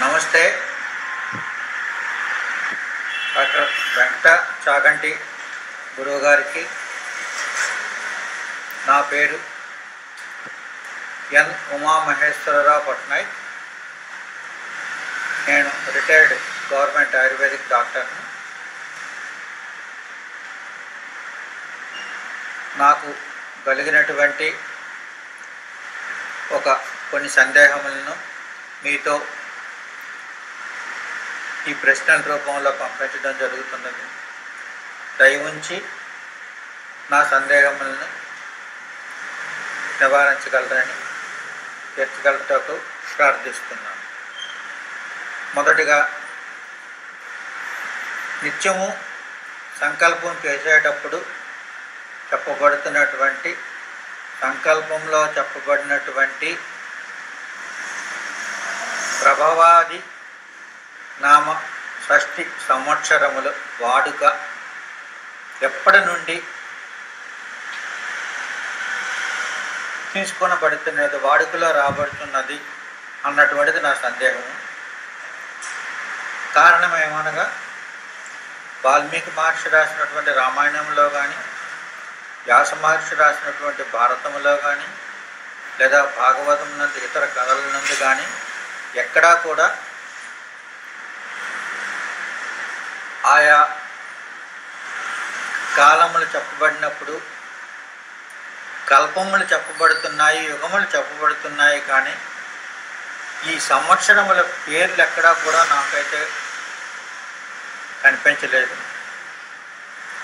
నమస్తే. డాక్టర్ వెంకట చాగంటి గురువు గారికి నా పేరు ఎన్ ఉమామహేశ్వరరావు పట్నాయక్. నేను రిటైర్డ్ గవర్నమెంట్ ఆయుర్వేదిక్ డాక్టర్ని. నాకు కలిగినటువంటి కొన్ని సందేహములను మీతో ఈ ప్రశ్నల రూపంలో పంపించడం జరుగుతున్నది. దయవుంచి నా సందేహములను నివారించగలరని తీర్చగలటకు ప్రార్థిస్తున్నాను. మొదటిగా, నిత్యము సంకల్పం చేసేటప్పుడు సంకల్పంలో చెప్పబడినటువంటి ప్రభవాది నామ షష్ఠి సంవత్సరముల వాడుక ఎప్పటి నుండి తీసుకొనబడుతున్నది, వాడుకలో రాబడుతున్నది అన్నటువంటిది నా సందేహము. కారణం ఏమనగా, వాల్మీకి మహర్షి రాసినటువంటి రామాయణంలో కానీ, వ్యాస మహర్షి రాసినటువంటి భారతంలో కానీ, లేదా భాగవతం నందు ఇతర కథల నందు కానీ ఎక్కడా కూడా ఆయా కాలములు చెప్పబడినప్పుడు కల్పములు చెప్పబడుతున్నాయి, యుగములు చెప్పబడుతున్నాయి, కానీ ఈ సంవత్సరముల పేర్లు ఎక్కడా కూడా నాకైతే కనిపించలేదు,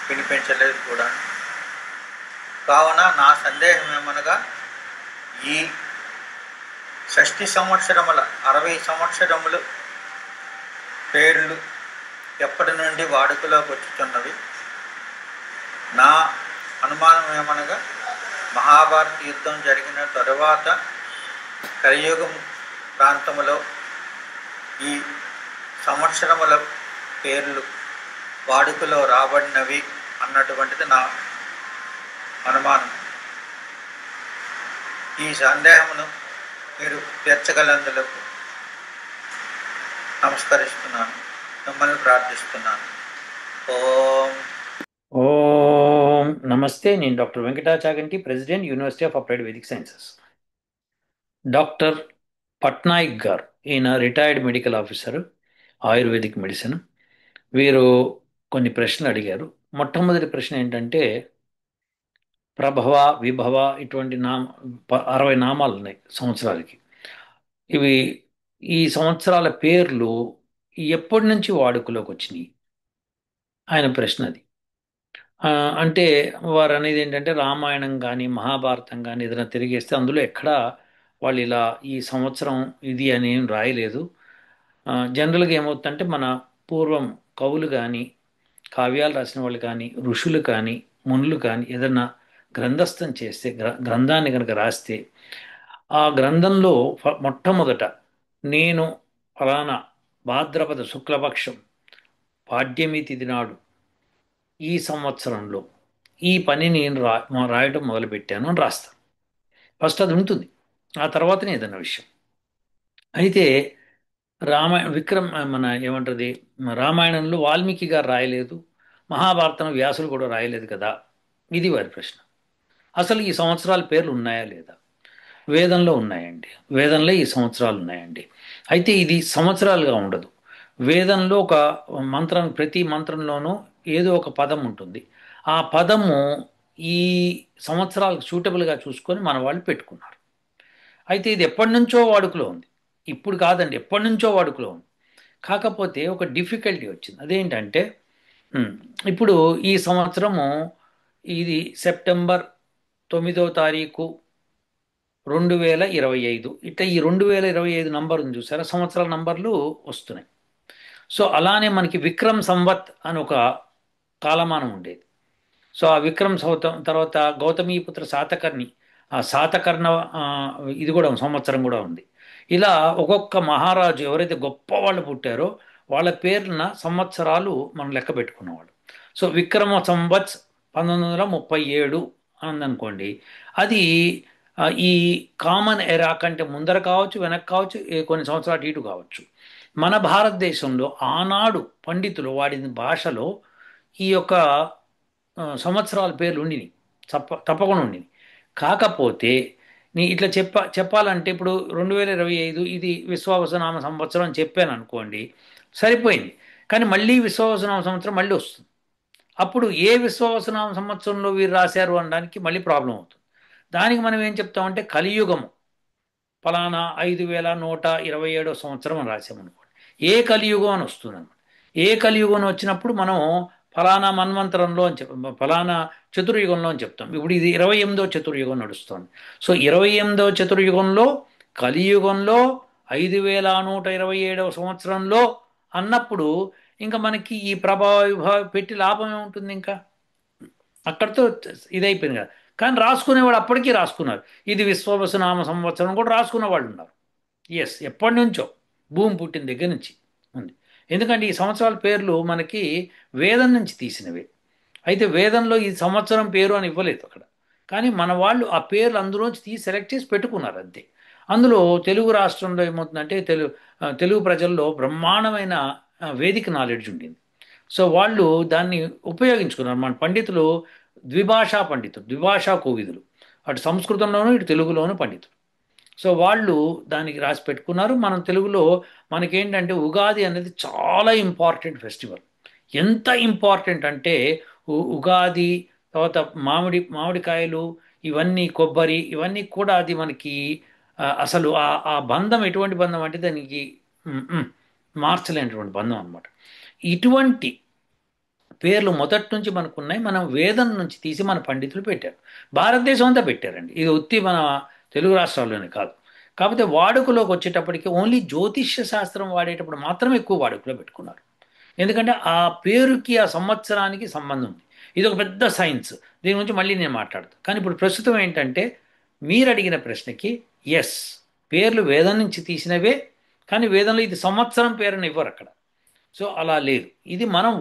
వినిపించలేదు కూడా. కావున నా సందేహం ఏమనగా, ఈ షష్ఠి సంవత్సరముల 60 సంవత్సరములు పేర్లు ఎప్పటి నుండి వాడుకలోకి వచ్చుతున్నవి? నా అనుమానం ఏమనగా, మహాభారత యుద్ధం జరిగిన తరువాత కలియుగం ప్రాంతములో ఈ సంవత్సరముల పేర్లు వాడుకలో రాబడినవి అన్నటువంటిది నా అనుమానం. ఈ సందేహమును మీరు తీర్చగలందులకు నమస్కరిస్తున్నాను, మిమ్మల్ని ప్రార్థిస్తున్నాను. ఓం నమస్తే. నేను doctor Venkata Chaganti, president, university of applied Vedic sciences. Doctor Patnaik గారు, ఈయన retired medical officer, ayurvedic medicine. వీరు కొన్ని ప్రశ్నలు అడిగారు. మొట్టమొదటి ప్రశ్న ఏంటంటే, ప్రభవ, విభవ ఇటువంటి 60 నామాలు ఉన్నాయి సంవత్సరాలకి. ఈ సంవత్సరాల పేర్లు ఎప్పటి నుంచి వాడుకలోకి వచ్చినాయి ఆయన ప్రశ్న అది. అంటే వారు అనేది ఏంటంటే, రామాయణం కానీ మహాభారతం కానీ ఏదైనా తిరిగేస్తే అందులో ఎక్కడా వాళ్ళు ఇలా ఈ సంవత్సరం ఇది అని ఏం రాయలేదు. జనరల్గా ఏమవుతుందంటే, మన పూర్వం కవులు కానీ, కావ్యాలు రాసిన వాళ్ళు కానీ, ఋషులు కానీ, మునులు కానీ ఏదైనా గ్రంథస్థం చేస్తే, గ్రంథాన్ని కనుక రాస్తే, ఆ గ్రంథంలో మొట్టమొదట నేను ఫలానా భాద్రపద శుక్లపక్షం పాడ్యమి తిథి నాడు ఈ సంవత్సరంలో ఈ పని నేను రాయటం మొదలుపెట్టాను అని రాస్తాను. ఫస్ట్ అది ఉంటుంది, ఆ తర్వాతనే ఏదైనా విషయం. అయితే రామాయణంలో వాల్మీకి గారు రాయలేదు, మహాభారతం వ్యాసులు కూడా రాయలేదు కదా. ఇది వారి ప్రశ్న. అసలు ఈ సంవత్సరాల పేర్లు ఉన్నాయా లేదా? వేదంలో ఉన్నాయండి, వేదంలో ఈ సంవత్సరాలు ఉన్నాయండి. అయితే ఇది సంవత్సరాలుగా ఉండదు. వేదంలో ఒక మంత్రం, ప్రతి మంత్రంలోనూ ఏదో ఒక పదం ఉంటుంది. ఆ పదము ఈ సంవత్సరాలకు సూటబుల్గా చూసుకొని మన వాళ్ళు పెట్టుకున్నారు. అయితే ఇది ఎప్పటి నుంచో వాడుకలో ఉంది, ఇప్పుడు కాదండి, ఎప్పటి నుంచో వాడుకలో ఉంది. కాకపోతే ఒక డిఫికల్టీ వచ్చింది. అదేంటంటే, ఇప్పుడు ఈ సంవత్సరము ఇది సెప్టెంబర్ 9వ తారీఖు 2025, ఇట్లా ఈ 2025 నంబర్ ఉంది చూసారా, సంవత్సరాల నంబర్లు వస్తున్నాయి. సో అలానే మనకి విక్రమ్ సంవత్ అని ఒక కాలమానం ఉండేది. సో ఆ విక్రమ్ సంవత్సరం తర్వాత గౌతమీపుత్ర శాతకర్ణి, ఆ శాతకర్ణ ఇది కూడా సంవత్సరం కూడా ఉంది. ఇలా ఒక్కొక్క మహారాజు ఎవరైతే గొప్ప వాళ్ళు పుట్టారో వాళ్ళ పేర్లున్న సంవత్సరాలు మనం లెక్క పెట్టుకున్నవాళ్ళు. సో విక్రమ సంవత్స్ 1937 అనుకోండి, అది ఈ కామన్ ఎరా కంటే ముందర కావచ్చు, వెనక్కి కావచ్చు, కొన్ని సంవత్సరాలు ఇటు కావచ్చు. మన భారతదేశంలో ఆనాడు పండితులు వాడిన భాషలో ఈ యొక్క సంవత్సరాల పేర్లు ఉండినాయి. తప్పకుండా ఉండినాయి. కాకపోతే ఇట్లా చెప్పాలంటే ఇప్పుడు 2025 ఇది విశ్వావసునామ సంవత్సరం అని చెప్పాను అనుకోండి, సరిపోయింది. కానీ మళ్ళీ విశ్వావసునామ సంవత్సరం మళ్ళీ వస్తుంది. అప్పుడు ఏ విశ్వావసునామ సంవత్సరంలో వీరు రాశారు అనడానికి మళ్ళీ ప్రాబ్లం అవుతుంది. దానికి మనం ఏం చెప్తామంటే కలియుగము ఫలానా 5127 సంవత్సరం అని రాసామనుకోండి, ఏ కలియుగం అని వస్తుంది అనమాట. ఏ కలియుగం అని వచ్చినప్పుడు మనం ఫలానా మన్వంతరంలో అని ఫలానా చతుర్యుగంలో అని చెప్తాం. ఇప్పుడు ఇది 28వ చతుర్యుగం నడుస్తుంది. సో 28వ చతుర్యుగంలో కలియుగంలో 5127 సంవత్సరంలో అన్నప్పుడు ఇంకా మనకి ఈ ప్రభావ పెట్టి లాభం ఏముంటుంది? ఇంకా అక్కడితో ఇదైపోయింది కదా. కానీ రాసుకునేవాడు అప్పటికీ రాసుకున్నారు. ఇది విశ్వవసునామ సంవత్సరం కూడా రాసుకున్న వాళ్ళు ఉన్నారు. ఎస్, ఎప్పటి నుంచో భూమి పుట్టిన దగ్గర నుంచి ఉంది. ఎందుకంటే ఈ సంవత్సరాల పేర్లు మనకి వేదం నుంచి తీసినవే. అయితే వేదంలో ఈ సంవత్సరం పేరు అని ఇవ్వలేదు అక్కడ. కానీ మన వాళ్ళు ఆ పేర్లు అందులోంచి తీసి సెలెక్ట్ చేసి పెట్టుకున్నారు అంతే. అందులో తెలుగు రాష్ట్రంలో ఏమవుతుందంటే తెలుగు ప్రజల్లో బ్రహ్మాండమైన వేదిక నాలెడ్జ్ ఉండింది. సో వాళ్ళు దాన్ని ఉపయోగించుకున్నారు. మన పండితులు ద్విభాషా కోవిదులు, అటు సంస్కృతంలోనూ ఇటు తెలుగులోనూ పండితులు. సో వాళ్ళు దానికి రాసి పెట్టుకున్నారు. మనం తెలుగులో మనకేంటంటే ఉగాది అనేది చాలా ఇంపార్టెంట్ ఫెస్టివల్. ఎంత ఇంపార్టెంట్ అంటే ఉగాది తర్వాత మామిడికాయలు ఇవన్నీ, కొబ్బరి ఇవన్నీ కూడా అది మనకి అసలు ఆ బంధం ఎటువంటి బంధం అంటే దానికి మార్చలేనటువంటి బంధం అనమాట. ఇటువంటి పేర్లు మొదటి నుంచి మనకున్నాయి. మనం వేదం నుంచి తీసి మన పండితులు పెట్టారు. భారతదేశం అంతా పెట్టారండి. ఇది ఉత్తి మన తెలుగు రాష్ట్రాల్లోనే కాదు. కాకపోతే వాడుకలోకి వచ్చేటప్పటికి ఓన్లీ జ్యోతిష్య శాస్త్రం వాడేటప్పుడు మాత్రమే ఎక్కువ వాడుకలో పెట్టుకున్నారు. ఎందుకంటే ఆ పేరుకి ఆ సంవత్సరానికి సంబంధం ఉంది. ఇది ఒక పెద్ద సైన్స్. దీని గురించి మళ్ళీ నేను మాట్లాడతాను. కానీ ఇప్పుడు ప్రస్తుతం ఏంటంటే మీరు అడిగిన ప్రశ్నకి ఎస్, పేర్లు వేదం నుంచి తీసినవే. కానీ వేదంలో ఇది సంవత్సరం పేరుని ఇవ్వరు అక్కడ. సో అలా లేదు. ఇది మనం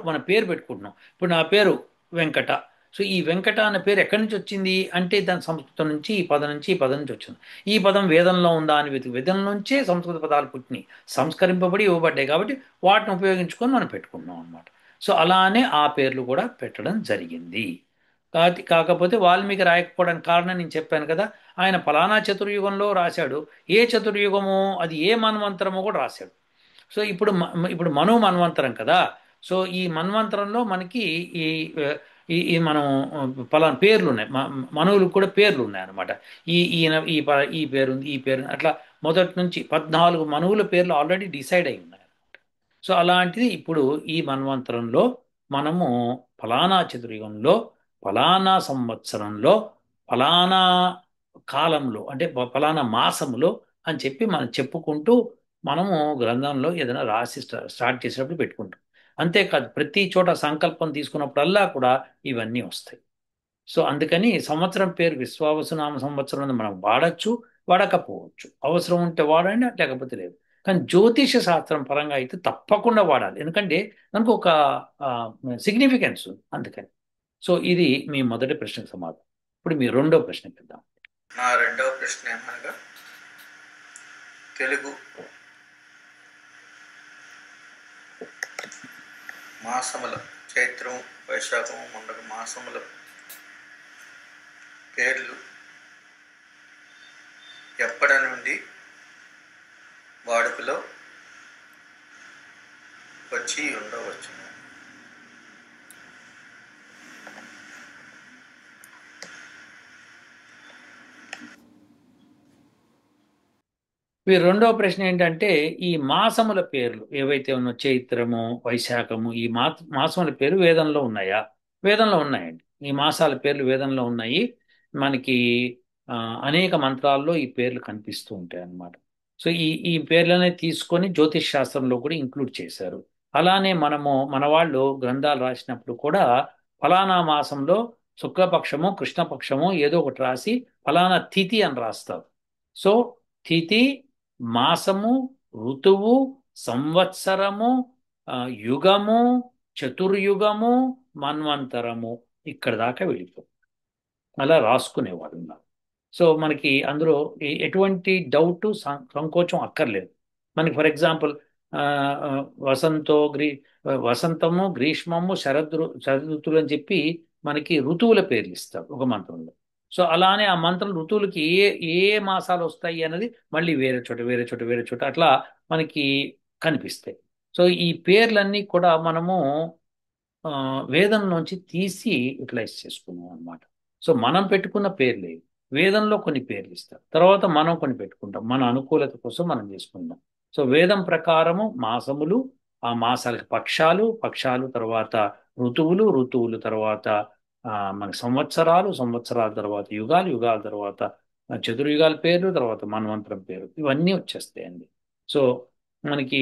మన పేరు పెట్టుకుంటున్నాం. ఇప్పుడు నా పేరు వెంకట. సో ఈ వెంకట అనే పేరు ఎక్కడి నుంచి వచ్చింది అంటే దాని సంస్కృతం నుంచి ఈ పదం నుంచి వచ్చింది. ఈ పదం వేదంలో ఉందా అని వేదం నుంచే సంస్కృత పదాలు పుట్టినాయి, సంస్కరింపబడి ఇవ్వబడ్డాయి. కాబట్టి వాటిని ఉపయోగించుకొని మనం పెట్టుకున్నాం అనమాట. సో అలానే ఆ పేర్లు కూడా పెట్టడం జరిగింది. కాకపోతే వాల్మీకి రాయకపోవడానికి కారణం నేను చెప్పాను కదా. ఆయన ఫలానా చతుర్యుగంలో రాశాడు. ఏ చతుర్యుగమో అది ఏ మన్వంతరమో కూడా రాశాడు. సో ఇప్పుడు మను మన్వంతరం కదా. సో ఈ మన్వంతరంలో మనకి ఈ ఈ మనం పలానా పేర్లు ఉన్నాయి. మనువులకు కూడా పేర్లు ఉన్నాయి అనమాట. ఈ పేరు ఈ పేరు అట్లా మొదటి నుంచి 14 మనువుల పేర్లు ఆల్రెడీ డిసైడ్ అయి ఉన్నాయి. సో అలాంటిది ఇప్పుడు ఈ మన్వంతరంలో మనము ఫలానా చతుర్యుగంలో ఫలానా సంవత్సరంలో ఫలానా కాలంలో అంటే ఫలానా మాసములో అని చెప్పి మనం చెప్పుకుంటూ మనము గ్రంథంలో ఏదైనా రాసి స్టార్ట్ చేసేటప్పుడు పెట్టుకుంటాం. అంతేకాదు ప్రతి చోట సంకల్పం తీసుకున్నప్పుడల్లా కూడా ఇవన్నీ వస్తాయి. సో అందుకని సంవత్సరం పేరు విశ్వావసునామ సంవత్సరం అని మనం వాడచ్చు, వాడకపోవచ్చు. అవసరం ఉంటే వాడండి, లేకపోతే లేదు. కానీ జ్యోతిష శాస్త్రం పరంగా అయితే తప్పకుండా వాడాలి. ఎందుకంటే దానికి ఒక సిగ్నిఫికెన్స్ ఉంది అందుకని. సో ఇది మీ మొదటి ప్రశ్నకు సమాధానం. ఇప్పుడు మీ రెండో ప్రశ్నకి వెళ్దాం. నా రెండవ ప్రశ్న ఏమనగా, తెలుగు మాసముల చైత్రం, వైశాఖం మొదలగు మాసముల పేర్లు ఎప్పటి నుండి వాడుకలో వచ్చి ఉండవచ్చు? వీరి రెండవ ప్రశ్న ఏంటంటే ఈ మాసముల పేర్లు ఏవైతే ఉన్నో చైత్రము, వైశాఖము, ఈ మాసముల పేరు వేదంలో ఉన్నాయా? వేదంలో ఉన్నాయండి. ఈ మాసాల పేర్లు వేదంలో ఉన్నాయి. మనకి అనేక మంత్రాల్లో ఈ పేర్లు కనిపిస్తూ ఉంటాయి అన్నమాట. సో ఈ పేర్లనే తీసుకొని జ్యోతిష్ శాస్త్రంలో కూడా ఇంక్లూడ్ చేశారు. అలానే మన వాళ్ళు గ్రంథాలు రాసినప్పుడు కూడా ఫలానా మాసంలో శుక్లపక్షము కృష్ణపక్షము ఏదో ఒకటి రాసి ఫలానా తిథి అని రాస్తారు. సో తిథి, మాసము, ఋతువు, సంవత్సరము, యుగము, చతుర్యుగము, మన్వంతరము, ఇక్కడ దాకా వెళ్ళిపోతుంది. అలా రాసుకునేవాడు ఉన్నారు. సో మనకి అందులో ఎటువంటి డౌట్ సంకోచం అక్కర్లేదు. మనకి ఫర్ ఎగ్జాంపుల్ ఆ, ఆ, వసంతము, గ్రీష్మము, శరదృతువులు అని చెప్పి మనకి ఋతువుల పేర్లు ఇస్తాడు ఒక మంత్రంలో. సో అలానే ఆ మంత్రం ఋతువులకి ఏ ఏ మాసాలు వస్తాయి అన్నది మళ్ళీ వేరే చోట వేరే చోట వేరే చోట అట్లా మనకి కనిపిస్తాయి. సో ఈ పేర్లన్నీ కూడా మనము ఆ, వేదం నుంచి తీసి యూటిలైజ్ చేసుకున్నాం అనమాట. సో మనం పెట్టుకున్న పేర్లే వేదంలో కొన్ని పేర్లు ఇస్తారు, తర్వాత మనం కొన్ని పెట్టుకుంటాం మన అనుకూలత కోసం మనం చేసుకుంటాం. సో వేదం ప్రకారము మాసములు, ఆ మాసాలకి పక్షాలు, పక్షాలు తర్వాత ఋతువులు తర్వాత మన సంవత్సరాలు, సంవత్సరాల తర్వాత యుగాలు, యుగాల తర్వాత చతుర్యుగాల పేర్లు, తర్వాత మన్వంతరం పేరు, ఇవన్నీ వచ్చేస్తాయండి. సో మనకి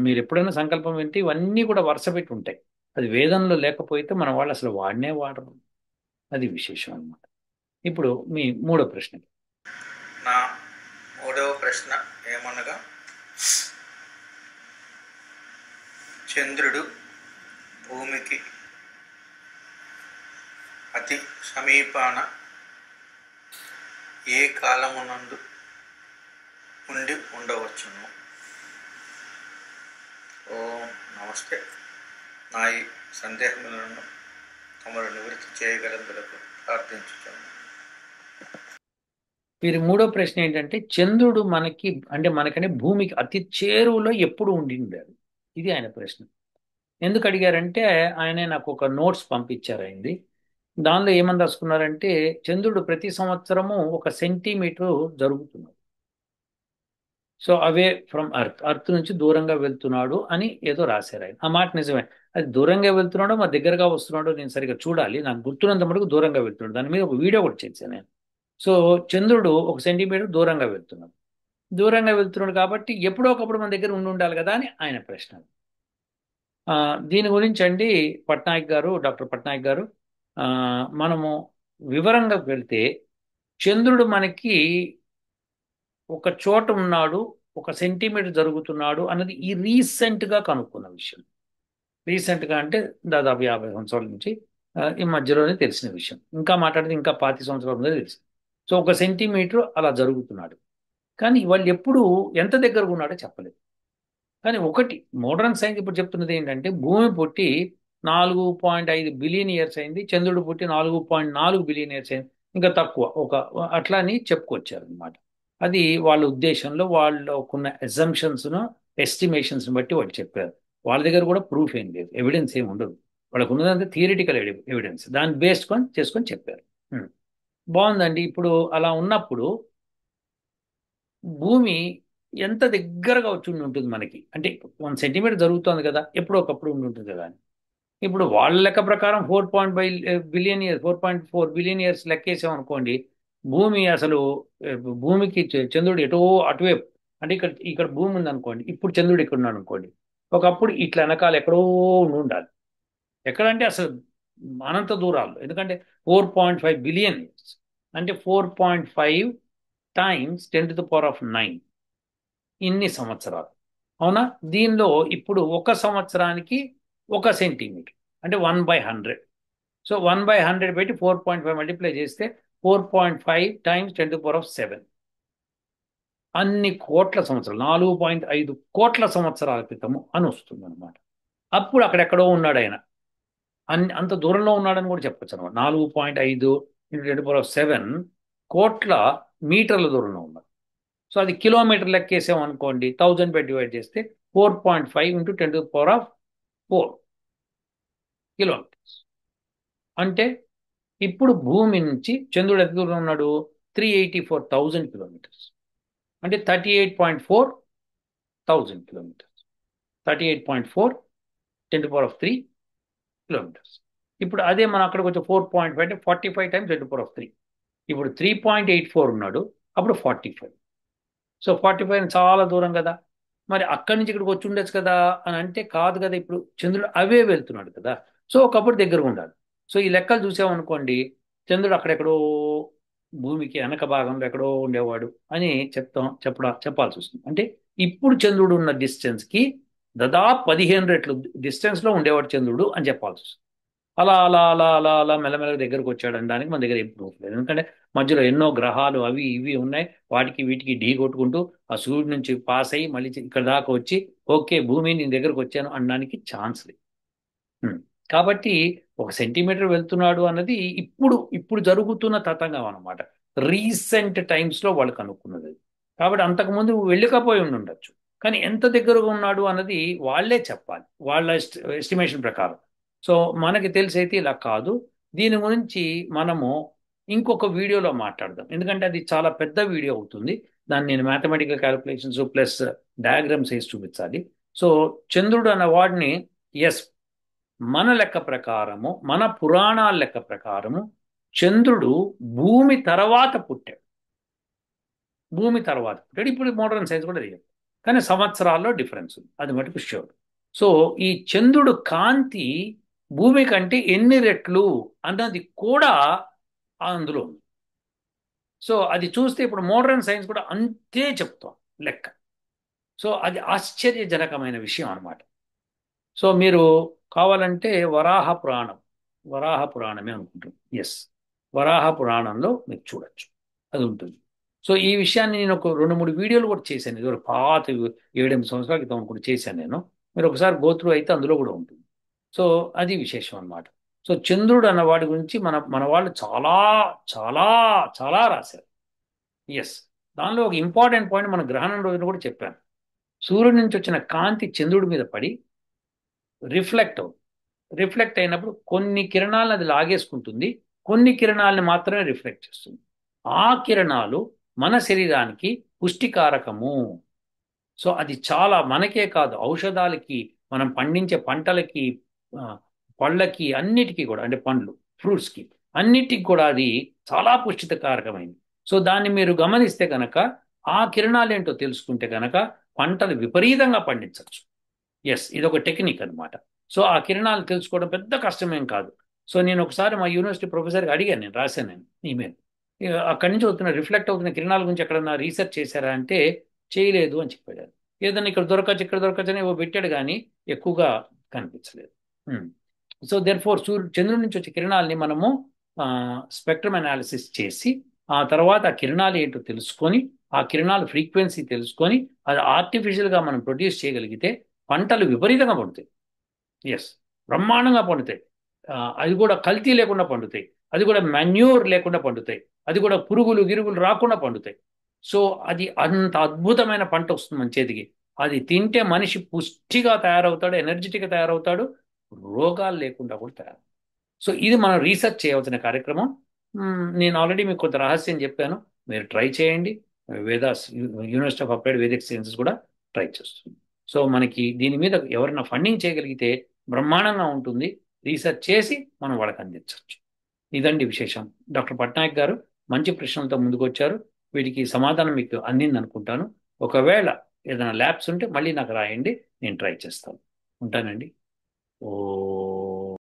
మీరు ఎప్పుడైనా సంకల్పం వింటే ఇవన్నీ కూడా వరుస పెట్టి ఉంటాయి. అది వేదంలో లేకపోతే మన వాళ్ళు అసలు వాడనే వాడరు. అది విశేషం అన్నమాట. ఇప్పుడు మీ మూడో ప్రశ్న. నా మూడవ ప్రశ్న ఏమనగా, చంద్రుడు భూమికి అతి సమీపాన ఏ కాలమునందు ఉండి ఉండవచ్చును? ఓం నమస్తే. నా ఈ సందేహములను తమరు నివృత్తి చేయగలందులకు ప్రార్థించుతాను. వీరి మూడో ప్రశ్న ఏంటంటే, చంద్రుడు మనకి అంటే మనకనే భూమికి అతి చేరువలో ఎప్పుడు ఉండి ఉండాడు? ఇది ఆయన ప్రశ్న. ఎందుకు అడిగారంటే ఆయనే నాకు ఒక నోట్స్ పంపించారు అయింది. దానిలో ఏమని రాసుకున్నారంటే, చంద్రుడు ప్రతి సంవత్సరము 1 సెంటీమీటర్ జరుగుతున్నాడు. సో అవే ఫ్రమ్ అర్త్ నుంచి దూరంగా వెళ్తున్నాడు అని ఏదో రాశారు ఆయన. ఆ మాట నిజమే. అది దూరంగా వెళ్తున్నాడో మా దగ్గరగా వస్తున్నాడో నేను సరిగ్గా చూడాలి. నాకు గుర్తున్నంత మటుకు దూరంగా వెళ్తున్నాడు. దాని మీద ఒక వీడియో కూడా చేశాను నేను. సో చంద్రుడు 1 సెంటీమీటర్ దూరంగా వెళ్తున్నాడు. దూరంగా వెళ్తున్నాడు కాబట్టి ఎప్పుడో ఒకప్పుడు మన దగ్గర ఉండి ఉండాలి కదా అని ఆయన ప్రశ్న. ఆ, దీని గురించి అండి పట్నాయక్ గారు, డాక్టర్ పట్నాయక్ గారు, ఆ, మనము వివరంగా వెళ్తే చంద్రుడు మనకి ఒక చోట ఉన్నాడు, 1 సెంటీమీటర్ జరుగుతున్నాడు అన్నది ఈ రీసెంట్ గా కనుక్కున్న విషయం. రీసెంట్ గా అంటే దాదాపు 50 సంవత్సరాల నుంచి ఈ మధ్యలోనే తెలిసిన విషయం. ఇంకా మాట్లాడితే ఇంకా 25 సంవత్సరాల ముందే తెలిసింది. సో 1 సెంటీమీటర్ అలా జరుగుతున్నాడు. కానీ వాళ్ళు ఎప్పుడు ఎంత దగ్గరగా ఉన్నాడో చెప్పలేదు. కానీ ఒకటి మోడర్న్ సైన్స్ ఇప్పుడు చెప్తున్నది ఏంటంటే, భూమి పుట్టి 4.5 బిలియన్ ఇయర్స్ అయింది, చంద్రుడు పుట్టి 4.4 బిలియన్ ఇయర్స్ అయింది, ఇంకా తక్కువ ఒక అట్లా అని చెప్పుకొచ్చారు అనమాట. అది వాళ్ళ ఉద్దేశంలో వాళ్ళకున్న ఎజంప్షన్స్ను, ఎస్టిమేషన్స్ బట్టి వాళ్ళు చెప్పారు. వాళ్ళ దగ్గర కూడా ప్రూఫ్ ఏం లేదు, ఎవిడెన్స్ ఏమి ఉండదు. వాళ్ళకు ఉన్నదంతా థియరిటికల్ ఎవిడెన్స్, దాన్ని బేస్డ్ చేసుకొని చెప్పారు. ఉం. బాగుందండి. ఇప్పుడు అలా ఉన్నప్పుడు భూమి ఎంత దగ్గరగా వచ్చి ఉండి ఉంటుంది మనకి అంటే, 1 సెంటీమీటర్ జరుగుతుంది కదా, ఎప్పుడో ఒకప్పుడు ఉండి ఉంటుంది కదా అని. ఇప్పుడు వాళ్ళ లెక్క ప్రకారం 4.5 బిలియన్ ఇయర్స్, 4.4 బిలియన్ ఇయర్స్ లెక్కేసాం అనుకోండి. భూమి అసలు ఆ, భూమికి చంద్రుడు ఎటో అటువైపు, అంటే ఇక్కడ ఇక్కడ భూమి ఉంది అనుకోండి, ఇప్పుడు చంద్రుడు ఇక్కడ ఉన్నాడు అనుకోండి. ఒకప్పుడు ఇట్లా వెనకాల ఎక్కడో ఉండి ఉండాలి. ఎక్కడంటే అసలు అనంత దూరాలు, ఎందుకంటే 4.5 బిలియన్ ఇయర్స్ అంటే 4.5 × 10⁻⁹ ఇన్ని సంవత్సరాలు. అవునా? దీనిలో ఇప్పుడు ఒక సంవత్సరానికి 1 సెంటీమీటర్ అంటే 1/100. సో 1/100 పెట్టి 4.5 మల్టిప్లై చేస్తే 4.5 × 10⁻⁷ అన్ని కోట్ల సంవత్సరాలు, 4.5 కోట్ల సంవత్సరాల క్రితము అని వస్తుంది అనమాట. అప్పుడు అక్కడెక్కడో ఉన్నాడు ఆయన. అంత దూరంలో ఉన్నాడని కూడా చెప్పొచ్చు అనమాట. 4.5 × 10⁻⁷ కోట్ల మీటర్ల దూరంలో ఉన్నాడు. సో అది కిలోమీటర్ లెక్కేసాం అనుకోండి, 1000 పెట్టి డివైడ్ చేస్తే 4.5 × 10⁴ కిలోమీటర్స్. అంటే ఇప్పుడు భూమి నుంచి చంద్రుడు ఎంత దూరం ఉన్నాడు? 384,000 కిలోమీటర్స్. అంటే 38.4 థౌజండ్ కిలోమీటర్స్. 38.4 × 10⁻³ ఇప్పుడు అదే మనం అక్కడికి వచ్చే 4.5 అంటే 45 టైమ్స్ 10⁻³ ఇప్పుడు 3.84 ఉన్నాడు, అప్పుడు 45. సో 45 చాలా దూరం కదా. మరి అక్కడి నుంచి ఇక్కడికి వచ్చి ఉండొచ్చు కదా అని అంటే కాదు కదా. ఇప్పుడు చంద్రుడు అవే వెళ్తున్నాడు కదా. సో ఒకప్పుడు దగ్గరగా ఉండాలి. సో ఈ లెక్కలు చూసామనుకోండి, చంద్రుడు అక్కడెక్కడో భూమికి వెనక భాగంలో ఎక్కడో ఉండేవాడు అని చెప్పాల్సి వస్తుంది. అంటే ఇప్పుడు చంద్రుడు ఉన్న డిస్టెన్స్ కి దాదాపు 15 రెట్లు డిస్టెన్స్ లో ఉండేవాడు చంద్రుడు అని చెప్పాల్సి వస్తుంది. అలా అలా అలా అలా అలా మెల్లమెల్లగా దగ్గరకు వచ్చాడు అనడానికి మన దగ్గర ఏం ప్రూఫ్ లేదు. ఎందుకంటే మధ్యలో ఎన్నో గ్రహాలు అవి ఇవి ఉన్నాయి. వాటికి వీటికి ఢీ కొట్టుకుంటూ ఆ సూర్యుడి నుంచి పాస్ అయ్యి మళ్ళీ ఇక్కడ దాకా వచ్చి ఓకే భూమి నేను దగ్గరకు వచ్చాను అనడానికి ఛాన్స్ లేదు. ఉమ్. కాబట్టి ఒక సెంటీమీటర్ వెళ్తున్నాడు అన్నది ఇప్పుడు ఇప్పుడు జరుగుతున్న తతంగం అనమాట. రీసెంట్ టైమ్స్ లో వాళ్ళు కనుక్కున్నది అది. కాబట్టి అంతకుముందు వెళ్ళకపోయి ఉండొచ్చు. కానీ ఎంత దగ్గరగా ఉన్నాడు అన్నది వాళ్ళే చెప్పాలి, వాళ్ళ ఎస్టిమేషన్ ప్రకారం. సో మనకి తెలిసైతే ఇలా కాదు. దీని గురించి మనము ఇంకొక వీడియోలో మాట్లాడదాం, ఎందుకంటే అది చాలా పెద్ద వీడియో అవుతుంది. దాన్ని నేను మ్యాథమెటికల్ క్యాలిక్యులేషన్స్ ప్లస్ డయాగ్రామ్స్ వేసి చూపించాలి. సో చంద్రుడు అన్న వాడిని, ఎస్, మన లెక్క ప్రకారము, మన పురాణాల లెక్క ప్రకారము చంద్రుడు భూమి తర్వాత పుట్టాడు. భూమి తర్వాత పుట్టాడు. ఇప్పుడు మోడర్న్ సైన్స్ కూడా తెలియదు, కానీ సంవత్సరాల్లో డిఫరెన్స్ ఉంది, అది మటుకు ష్యూర్. సో ఈ చంద్రుడు కాంతి భూమి కంటే ఎన్ని రెట్లు అన్నది కూడా అందులో ఉంది. సో అది చూస్తే ఇప్పుడు మోడర్న్ సైన్స్ కూడా అంతే చెప్తాం లెక్క. సో అది ఆశ్చర్యజనకమైన విషయం అన్నమాట. సో మీరు కావాలంటే వరాహ పురాణం, వరాహ పురాణమే అనుకుంటుంది, ఎస్, వరాహ పురాణంలో మీరు చూడొచ్చు, అది ఉంటుంది. సో ఈ విషయాన్ని నేను ఒక 2-3 వీడియోలు కూడా చేశాను. ఇది ఒక పాత 7-8 సంవత్సరాల క్రితం కూడా చేశాను నేను. మీరు ఒకసారి గోత్రు అయితే అందులో కూడా ఉంటుంది. సో అది విశేషం అన్నమాట. సో చంద్రుడు అన్న వాడి గురించి మన మన వాళ్ళు చాలా చాలా చాలా రాశారు. ఎస్, దానిలో ఒక ఇంపార్టెంట్ పాయింట్ మన గ్రహణం రోజున కూడా చెప్పాను. సూర్యుడి నుంచి వచ్చిన కాంతి చంద్రుడి మీద పడి రిఫ్లెక్ట్ అవుతుంది. రిఫ్లెక్ట్ అయినప్పుడు కొన్ని కిరణాలను అది లాగేసుకుంటుంది, కొన్ని కిరణాలను మాత్రమే రిఫ్లెక్ట్ చేస్తుంది. ఆ కిరణాలు మన శరీరానికి పుష్టికారకము. సో అది చాలా, మనకే కాదు, ఔషధాలకి, మనం పండించే పంటలకి, ఆ, పళ్ళకి, అన్నిటికీ కూడా, అంటే పండ్లు, ఫ్రూట్స్కి, అన్నిటికి కూడా అది చాలా పుష్టికారకమైంది. సో దాన్ని మీరు గమనిస్తే కనుక, ఆ కిరణాలు ఏంటో తెలుసుకుంటే కనుక పంటలు విపరీతంగా పండించవచ్చు. ఎస్, ఇది ఒక టెక్నిక్ అనమాట. సో ఆ కిరణాలు తెలుసుకోవడం పెద్ద కష్టమేం కాదు. సో నేను ఒకసారి మా యూనివర్సిటీ ప్రొఫెసర్కి అడిగాను, నేను రాశాను నేను ఈమెయిల్, అక్కడి నుంచి అవుతున్న రిఫ్లెక్ట్ అవుతున్న కిరణాల గురించి ఎక్కడన్నా రీసెర్చ్ చేశారా అంటే చేయలేదు అని చెప్పాడు. ఏదన్నా ఇక్కడ దొరకచ్చు ఇక్కడ దొరకచ్చు అని ఏవో పెట్టాడు, కానీ ఎక్కువగా కనిపించలేదు. సో దెర్ ఫోర్ చంద్రుడి నుంచి వచ్చే కిరణాలని మనము స్పెక్ట్రమ్ అనాలిసిస్ చేసి ఆ తర్వాత ఆ కిరణాలు ఏంటో తెలుసుకొని, ఆ కిరణాల ఫ్రీక్వెన్సీ తెలుసుకొని అది ఆర్టిఫిషియల్గా మనం ప్రొడ్యూస్ చేయగలిగితే పంటలు విపరీతంగా పండుతాయి. ఎస్, బ్రహ్మాండంగా పండుతాయి. అది కూడా కల్తీ లేకుండా పండుతాయి, అది కూడా మాన్యూర్ లేకుండా పండుతాయి, అది కూడా పురుగులు గిరుగులు రాకుండా పండుతాయి. సో అది అంత అద్భుతమైన పంట వస్తుంది మన చేతికి. అది తింటే మనిషి పుష్టిగా తయారవుతాడు, ఎనర్జెటిక్గా తయారవుతాడు, రోగాలు లేకుండా కూడా తయారవుతాడు. సో ఇది మనం రీసెర్చ్ చేయవలసిన కార్యక్రమం. నేను ఆల్రెడీ మీకు కొంత రహస్యం చెప్పాను, మీరు ట్రై చేయండి. Vedas, university of applied Vedic sciences కూడా ట్రై చేస్తుంది. సో మనకి దీని మీద ఎవరైనా ఫండింగ్ చేయగలిగితే బ్రహ్మాండంగా ఉంటుంది. రీసెర్చ్ చేసి మనం వాళ్ళకి అందించవచ్చు. ఇదండి విశేషం. డాక్టర్ పట్నాయక్ గారు మంచి ప్రశ్నలతో ముందుకు వచ్చారు. వీటికి సమాధానం మీకు అందింది అనుకుంటాను. ఒకవేళ ఏదైనా ల్యాబ్స్ ఉంటే మళ్ళీ నాకు రాయండి, నేను ట్రై చేస్తాను. ఉంటానండి. ఓ